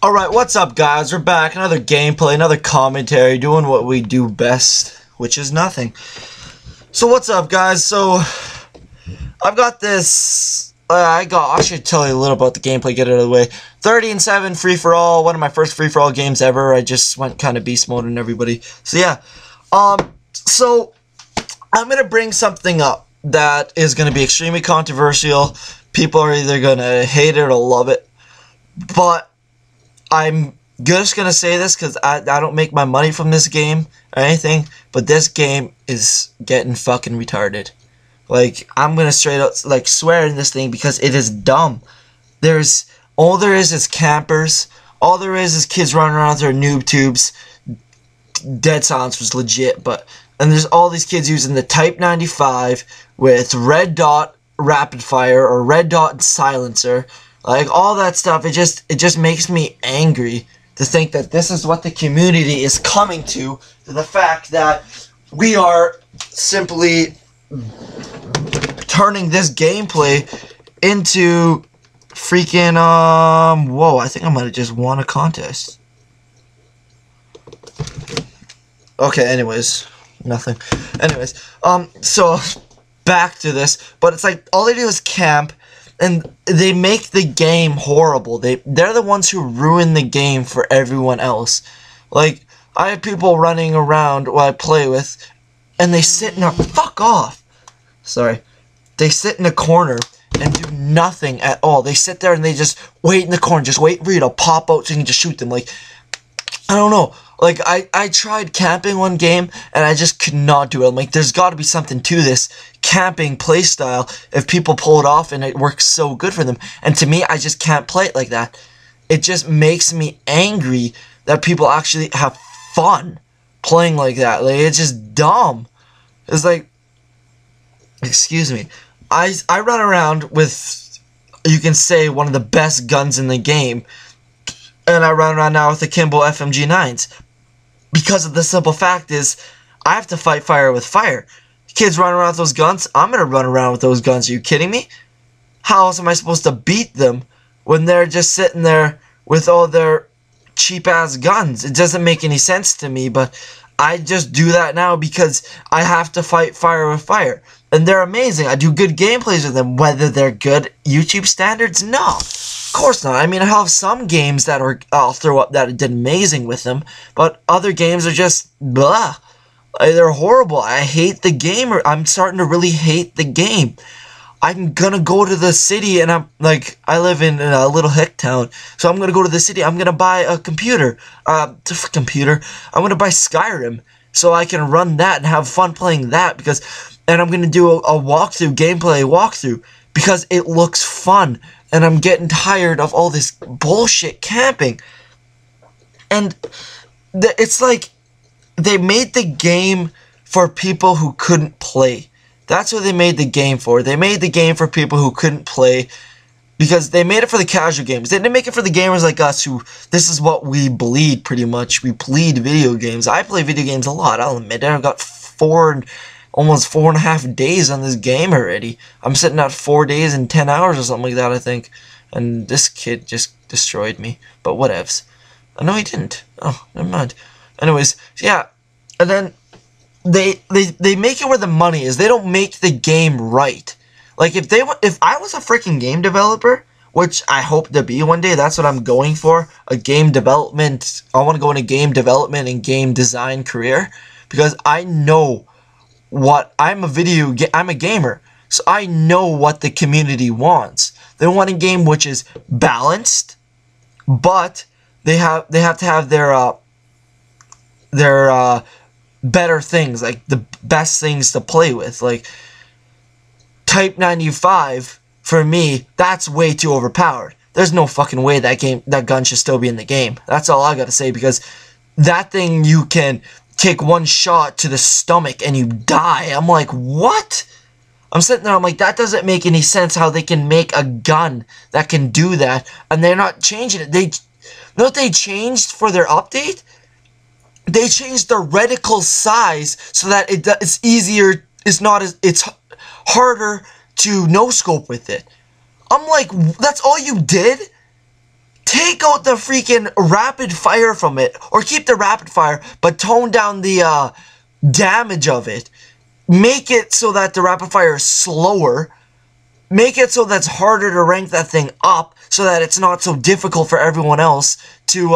Alright, what's up guys? We're back. Another gameplay, another commentary, doing what we do best, which is nothing. So what's up guys? So, I've got this, I should tell you a little about the gameplay, get it out of the way. 30-7 free-for-all, one of my first free-for-all games ever. I just went kind of beast mode on everybody. So yeah, so, I'm going to bring something up that is going to be extremely controversial. People are either going to hate it or love it. But I'm just going to say this because I don't make my money from this game or anything, but this game is getting fucking retarded. Like, I'm going to straight up, like, swear in this thing because it is dumb. All there is campers. All there is kids running around with their noob tubes. Dead Silence was legit, and there's all these kids using the Type 95 with red dot rapid fire or red dot silencer. Like, all that stuff, it just makes me angry to think that this is what the community is coming to the fact that we are simply turning this gameplay into freaking, whoa, I think I might have just won a contest. Okay, anyways, nothing. Anyways, so, back to this, but it's like, all they do is camp, and they make the game horrible. They're the ones who ruin the game for everyone else. Like, I have people running around who I play with, and they sit in a... Fuck off! Sorry. They sit in a corner and do nothing at all. They sit there and they just wait in the corner. Just wait for you to pop out so you can just shoot them. Like, I don't know. Like, I tried camping one game, and I just could not do it. I'm like, there's got to be something to this camping playstyle if people pull it off and it works so good for them. And to me, I just can't play it like that. It just makes me angry that people actually have fun playing like that. Like, it's just dumb. It's like, excuse me. I run around with, you can say, one of the best guns in the game. And I run around now with the Kimbo FMG9s. Because of the simple fact is, I have to fight fire with fire. Kids run around with those guns, I'm going to run around with those guns. Are you kidding me? How else am I supposed to beat them when they're just sitting there with all their cheap-ass guns? It doesn't make any sense to me, but I just do that now because I have to fight fire with fire. And they're amazing. I do good gameplays with them. Whether they're good YouTube standards? No. Of course not. I mean, I have some games that I'll throw up that did amazing with them, but other games are just blah. They're horrible. I hate the game. I'm starting to really hate the game. I'm gonna go to the city, and I'm like, I live in a little hick town, so I'm gonna go to the city. I'm gonna buy a computer. I'm gonna buy Skyrim so I can run that and have fun playing that and I'm gonna do a gameplay walkthrough because it looks fun. And I'm getting tired of all this bullshit camping. And it's like they made the game for people who couldn't play. That's what they made the game for. They made the game for people who couldn't play because they made it for the casual gamers. They didn't make it for the gamers like us who, this is what we bleed pretty much. We bleed video games. I play video games a lot, I'll admit it. I've got almost 4.5 days on this game already. I'm sitting at 4 days and 10 hours or something like that, I think. And this kid just destroyed me. But whatevs. No, he didn't. Oh, never mind. Anyways, yeah. And then they make it where the money is. They don't make the game right. Like, if I was a freaking game developer, which I hope to be one day, that's what I'm going for. A game development. I want to go into game development and game design career. Because I know I'm a gamer, so I know what the community wants. They want a game which is balanced, but they have to have their better things, like the best things to play with. Like Type 95 for me, that's way too overpowered. There's no fucking way that gun should still be in the game. That's all I gotta say, because that thing, you can take one shot to the stomach and you die. I'm like, what? I'm sitting there, I'm like, that doesn't make any sense how they can make a gun that can do that, and they're not changing it. You know what they changed for their update? They changed the reticle size so that it's easier, it's harder to no-scope with it. I'm like, that's all you did? take out the freaking rapid fire from it, or keep the rapid fire, but tone down the damage of it. Make it so that the rapid fire is slower. Make it so that's harder to rank that thing up, so that it's not so difficult for everyone else to,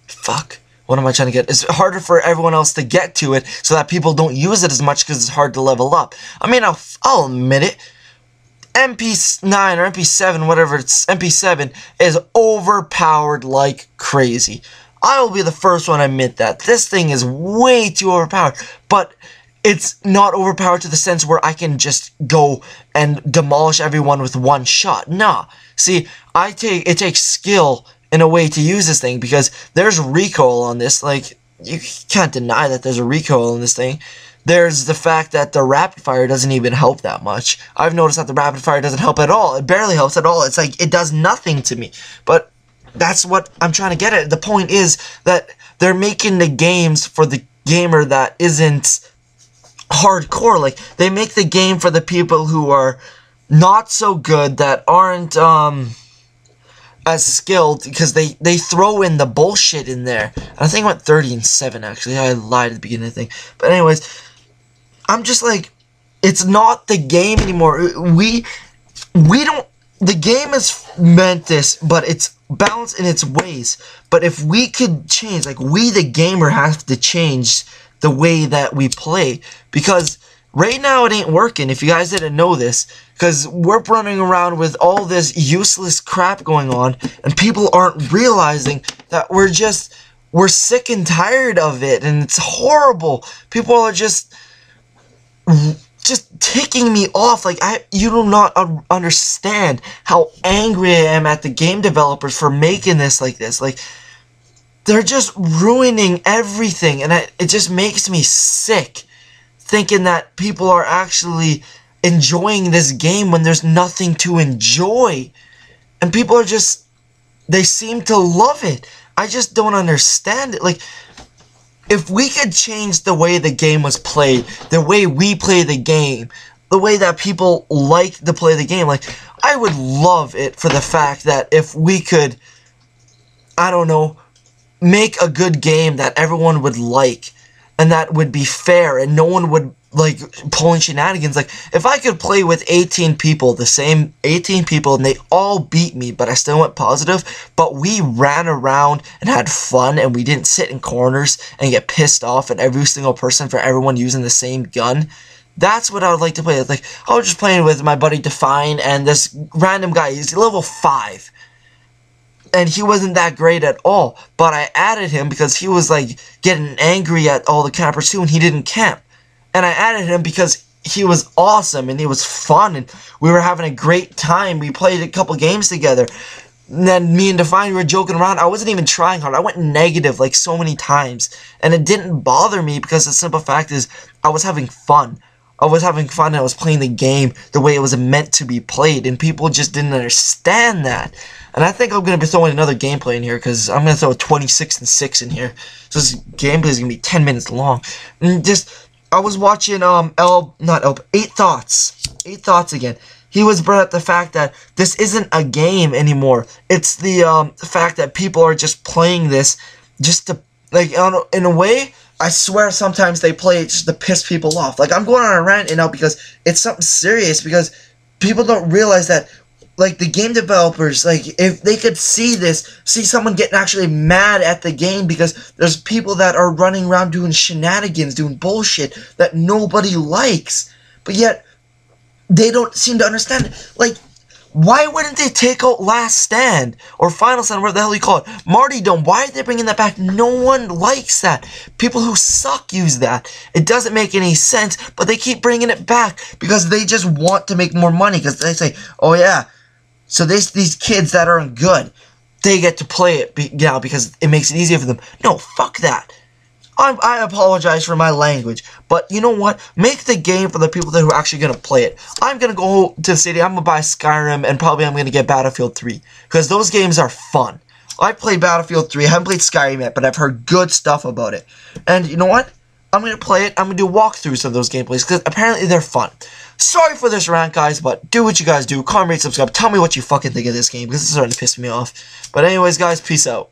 fuck. What am I trying to get? It's harder for everyone else to get to it, so that people don't use it as much because it's hard to level up. I mean, I'll admit it. MP9 or MP7, whatever it's, MP7 is overpowered like crazy. I will be the first one to admit that. This thing is way too overpowered, but it's not overpowered to the sense where I can just go and demolish everyone with one shot. Nah. See, it takes skill in a way to use this thing, because there's recoil on this. Like, you can't deny that there's a recoil on this thing. There's the fact that the rapid fire doesn't even help that much. I've noticed that the rapid fire doesn't help at all. It barely helps at all. It's like, it does nothing to me. But that's what I'm trying to get at. The point is that they're making the games for the gamer that isn't hardcore. Like, they make the game for the people who are not so good, that aren't as skilled, because they throw in the bullshit in there. I think I went 30-7 actually. I lied at the beginning of the thing. But anyways, I'm just like, it's not the game anymore. We don't. The game is meant this, but it's balanced in its ways. But if we could change, like, we the gamer have to change the way that we play, because right now it ain't working, if you guys didn't know this, because we're running around with all this useless crap going on, and people aren't realizing that we're sick and tired of it, and it's horrible. People are just ticking me off. Like, you do not understand how angry I am at the game developers for making this like this. Like, they're just ruining everything, and it just makes me sick, thinking that people are actually enjoying this game when there's nothing to enjoy. And people are just, they seem to love it. I just don't understand it. Like, if we could change the way the game was played, the way we play the game, the way that people like to play the game, like, I would love it for the fact that if we could, I don't know, make a good game that everyone would like, and that would be fair, and no one would, like, pulling shenanigans. Like, if I could play with 18 people, the same 18 people, and they all beat me, but I still went positive, but we ran around and had fun, and we didn't sit in corners and get pissed off at every single person for everyone using the same gun, that's what I would like to play. Like, I was just playing with my buddy Define, and this random guy, he's level 5. And he wasn't that great at all, but I added him because he was, like, getting angry at all the campers too, and he didn't camp. And I added him because he was awesome, and he was fun, and we were having a great time. We played a couple games together. And then me and Define, we were joking around. I wasn't even trying hard. I went negative, like, so many times. And it didn't bother me, because the simple fact is, I was having fun. I was having fun, and I was playing the game the way it was meant to be played, and people just didn't understand that. And I think I'm going to be throwing another gameplay in here, because I'm going to throw a 26-6 in here. So this gameplay is going to be 10 minutes long. And I was watching, 8 Thoughts. 8 Thoughts again. He was brought up the fact that this isn't a game anymore. It's the fact that people are just playing this just to, like, in a way, I swear sometimes they play it just to piss people off. Like, I'm going on a rant now because it's something serious, because people don't realize that, like, the game developers, like, if they could see someone getting actually mad at the game because there's people that are running around doing shenanigans, doing bullshit that nobody likes, but yet they don't seem to understand it. Like, why wouldn't they take out Last Stand or Final Stand, whatever the hell you call it? Martyrdom, why are they bringing that back? No one likes that. People who suck use that. It doesn't make any sense, but they keep bringing it back because they just want to make more money, because they say, oh yeah, so these kids that aren't good, they get to play it now because it makes it easier for them. No, fuck that. I apologize for my language, but you know what? Make the game for the people that are actually going to play it. I'm going to go to the city, I'm going to buy Skyrim, and probably I'm going to get Battlefield 3, because those games are fun. I played Battlefield 3, I haven't played Skyrim yet, but I've heard good stuff about it. And you know what? I'm going to play it, I'm going to do walkthroughs of those gameplays, because apparently they're fun. sorry for this rant, guys, but do what you guys do. Comment, rate, subscribe. Tell me what you fucking think of this game, because this is starting to piss me off. But anyways, guys, peace out.